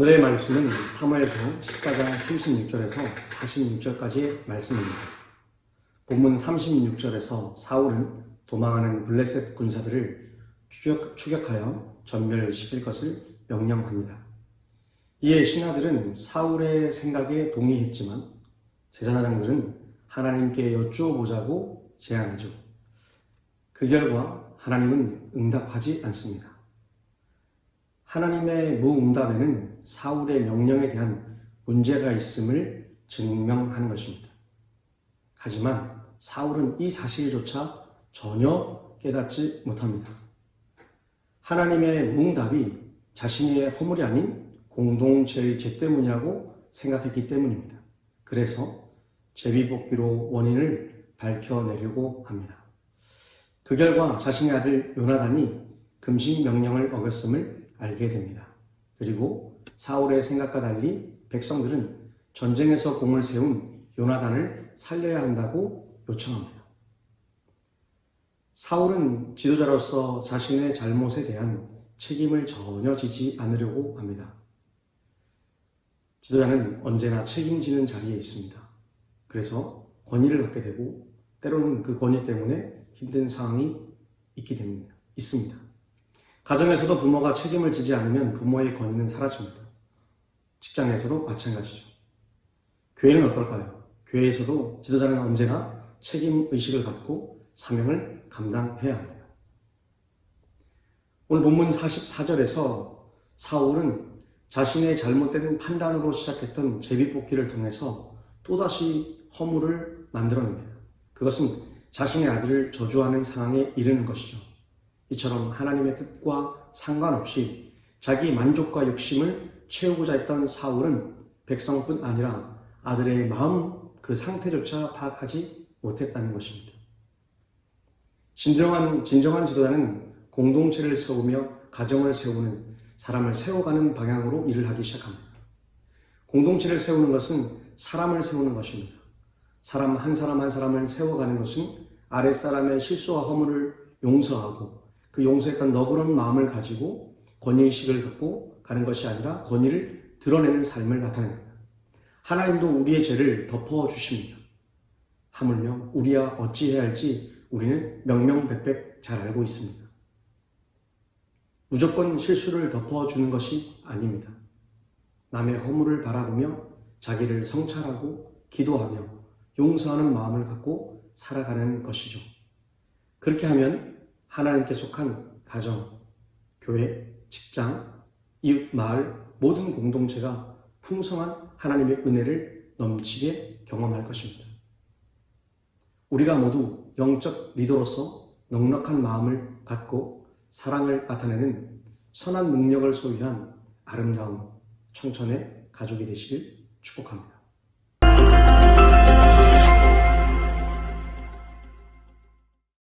오늘의 말씀은 사무엘상 14장 36절에서 46절까지의 말씀입니다. 본문 36절에서 사울은 도망하는 블레셋 군사들을 추격하여 전멸시킬 것을 명령합니다. 이에 신하들은 사울의 생각에 동의했지만 제사장들은 하나님께 여쭈어보자고 제안하죠. 그 결과 하나님은 응답하지 않습니다. 하나님의 무응답에는 사울의 명령에 대한 문제가 있음을 증명하는 것입니다. 하지만 사울은 이 사실조차 전혀 깨닫지 못합니다. 하나님의 무응답이 자신의 허물이 아닌 공동체의 죄 때문이라고 생각했기 때문입니다. 그래서 제비뽑기로 원인을 밝혀내려고 합니다. 그 결과 자신의 아들 요나단이 금식 명령을 어겼음을 알게 됩니다. 그리고 사울의 생각과 달리 백성들은 전쟁에서 공을 세운 요나단을 살려야 한다고 요청합니다. 사울은 지도자로서 자신의 잘못에 대한 책임을 전혀 지지 않으려고 합니다. 지도자는 언제나 책임지는 자리에 있습니다. 그래서 권위를 갖게 되고 때로는 그 권위 때문에 힘든 상황이 있습니다. 가정에서도 부모가 책임을 지지 않으면 부모의 권위는 사라집니다. 직장에서도 마찬가지죠. 교회는 어떨까요? 교회에서도 지도자는 언제나 책임의식을 갖고 사명을 감당해야 합니다. 오늘 본문 44절에서 사울은 자신의 잘못된 판단으로 시작했던 제비뽑기를 통해서 또다시 허물을 만들어냅니다. 그것은 자신의 아들을 저주하는 상황에 이르는 것이죠. 이처럼 하나님의 뜻과 상관없이 자기 만족과 욕심을 채우고자 했던 사울은 백성뿐 아니라 아들의 마음 그 상태조차 파악하지 못했다는 것입니다. 진정한 지도자는 공동체를 세우며 가정을 세우는 사람을 세워가는 방향으로 일을 하기 시작합니다. 공동체를 세우는 것은 사람을 세우는 것입니다. 사람 한 사람을 세워가는 것은 아랫사람의 실수와 허물을 용서하고 그 용서했던 너그러운 마음을 가지고 권위의식을 갖고 가는 것이 아니라 권위를 드러내는 삶을 나타냅니다. 하나님도 우리의 죄를 덮어주십니다. 하물며 우리야 어찌해야 할지 우리는 명명백백 잘 알고 있습니다. 무조건 실수를 덮어주는 것이 아닙니다. 남의 허물을 바라보며 자기를 성찰하고 기도하며 용서하는 마음을 갖고 살아가는 것이죠. 그렇게 하면 하나님께 속한 가정, 교회, 직장, 이웃, 마을 모든 공동체가 풍성한 하나님의 은혜를 넘치게 경험할 것입니다. 우리가 모두 영적 리더로서 넉넉한 마음을 갖고 사랑을 나타내는 선한 능력을 소유한 아름다운 청천의 가족이 되시길 축복합니다.